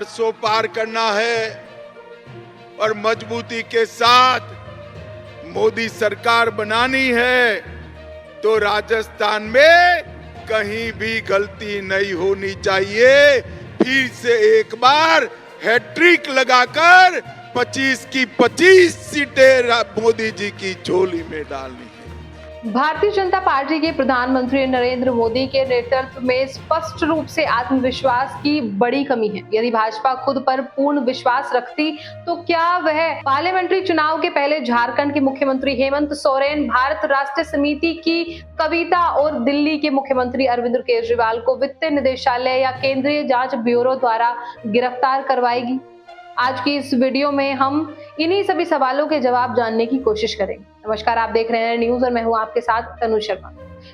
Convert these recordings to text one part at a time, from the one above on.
400 पार करना है और मजबूती के साथ मोदी सरकार बनानी है तो राजस्थान में कहीं भी गलती नहीं होनी चाहिए। फिर से एक बार हैट्रिक लगाकर 25 की 25 सीटें मोदी जी की झोली में डालनी है। भारतीय जनता पार्टी के प्रधानमंत्री नरेंद्र मोदी के नेतृत्व में स्पष्ट रूप से आत्मविश्वास की बड़ी कमी है। यदि भाजपा खुद पर पूर्ण विश्वास रखती तो क्या वह पार्लियामेंट्री चुनाव के पहले झारखंड के मुख्यमंत्री हेमंत सोरेन, भारत राष्ट्र समिति की कविता और दिल्ली के मुख्यमंत्री अरविंद केजरीवाल को वित्त निदेशालय या केंद्रीय जांच ब्यूरो द्वारा गिरफ्तार करवाएगी? आज की इस वीडियो में हम इन्हीं सभी सवालों के जवाब जानने की कोशिश करेंगे। नमस्कार, आप देख रहे हैं न्यूज और मैं हूं आपके साथ तनु शर्मा।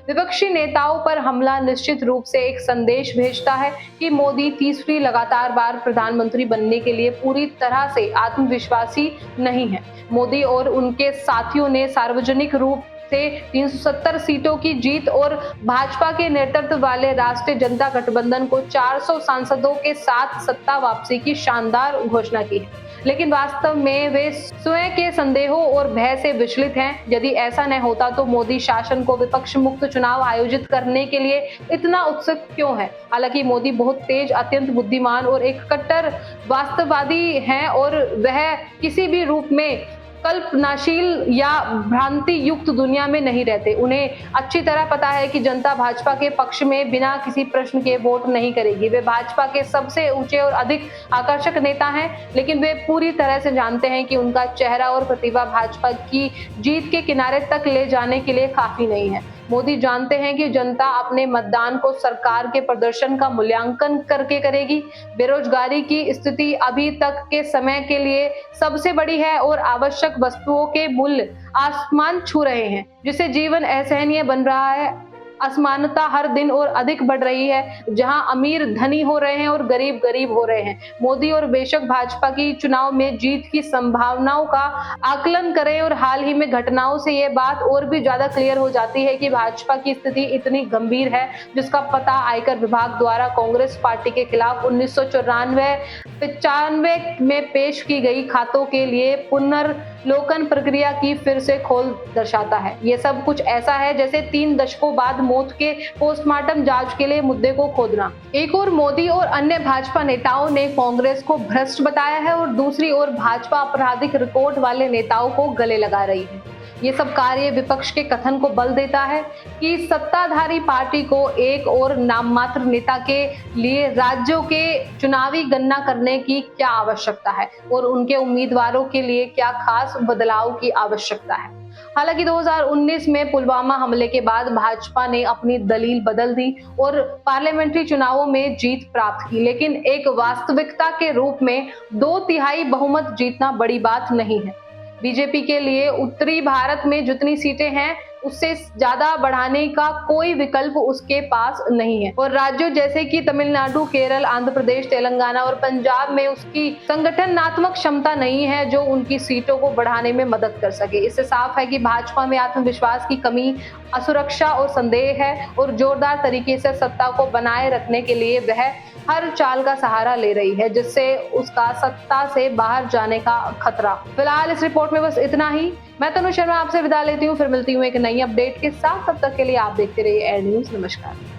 विपक्षी नेताओं पर हमला निश्चित रूप से एक संदेश भेजता है कि मोदी तीसरी लगातार बार प्रधानमंत्री बनने के लिए पूरी तरह से आत्मविश्वासी नहीं है। मोदी और उनके साथियों ने सार्वजनिक रूप से 370 सीटों की जीत और भाजपा के नेतृत्व वाले राष्ट्रीय जनता गठबंधन को 400 सांसदों के साथ सत्ता वापसी की शानदार घोषणा की है, लेकिन वास्तव में वे स्वयं के संदेहों और भय से विचलित हैं। यदि ऐसा न होता तो मोदी शासन को विपक्ष मुक्त चुनाव आयोजित करने के लिए इतना उत्सुक क्यों है? हालांकि मोदी बहुत तेज, अत्यंत बुद्धिमान और एक कट्टर वास्तववादी हैं और वह किसी भी रूप में कल्पनाशील या भ्रांति युक्त दुनिया में नहीं रहते। उन्हें अच्छी तरह पता है कि जनता भाजपा के पक्ष में बिना किसी प्रश्न के वोट नहीं करेगी। वे भाजपा के सबसे ऊंचे और अधिक आकर्षक नेता हैं, लेकिन वे पूरी तरह से जानते हैं कि उनका चेहरा और प्रतिभा भाजपा की जीत के किनारे तक ले जाने के लिए काफी नहीं है। मोदी जानते हैं कि जनता अपने मतदान को सरकार के प्रदर्शन का मूल्यांकन करके करेगी। बेरोजगारी की स्थिति अभी तक के समय के लिए सबसे बड़ी है और आवश्यक वस्तुओं के मूल्य आसमान छू रहे हैं, जिससे जीवन असहनीय बन रहा है। असमानता हर दिन और अधिक बढ़ रही है, जहां अमीर धनी हो रहे हैं और गरीब गरीब हो रहे हैं। मोदी और बेशक भाजपा की चुनाव में जीत की संभावनाओं का आकलन करें और हाल ही में घटनाओं से ये बात और भी ज्यादा क्लियर हो जाती है कि भाजपा की स्थिति इतनी गंभीर है, जिसका पता आयकर विभाग द्वारा कांग्रेस पार्टी के खिलाफ 1994-95 में पेश की गई खातों के लिए पुनर्लोकन प्रक्रिया की फिर से खोल दर्शाता है। ये सब कुछ ऐसा है जैसे 3 दशकों बाद मौत के पोस्टमार्टम जांच के लिए मुद्दे को खोदना। एक ओर मोदी और अन्य भाजपा नेताओं ने कांग्रेस को भ्रष्ट बताया है और दूसरी ओर भाजपा आपराधिक रिकॉर्ड वाले नेताओं को गले लगा रही है। ये सब कार्य विपक्ष के कथन को बल देता है कि सत्ताधारी पार्टी को एक और नाममात्र नेता के लिए राज्यों के चुनावी गणना करने की क्या आवश्यकता है और उनके उम्मीदवारों के लिए क्या खास बदलाव की आवश्यकता है। हालांकि 2019 में पुलवामा हमले के बाद भाजपा ने अपनी दलील बदल दी और पार्लियामेंट्री चुनावों में जीत प्राप्त की, लेकिन एक वास्तविकता के रूप में 2/3 बहुमत जीतना बड़ी बात नहीं है। बीजेपी के लिए उत्तरी भारत में जितनी सीटें हैं उससे ज्यादा बढ़ाने का कोई विकल्प उसके पास नहीं है और राज्यों जैसे कि तमिलनाडु, केरल, आंध्र प्रदेश, तेलंगाना और पंजाब में उसकी संगठनात्मक क्षमता नहीं है जो उनकी सीटों को बढ़ाने में मदद कर सके। इससे साफ है कि भाजपा में आत्मविश्वास की कमी, असुरक्षा और संदेह है और जोरदार तरीके से सत्ता को बनाए रखने के लिए वह हर चाल का सहारा ले रही है, जिससे उसका सत्ता से बाहर जाने का खतरा। फिलहाल इस रिपोर्ट में बस इतना ही। मैं तनु शर्मा आपसे विदा लेती हूँ, फिर मिलती हूँ एक नई अपडेट के साथ। तब तक के लिए आप देखते रहिए एयर न्यूज। नमस्कार।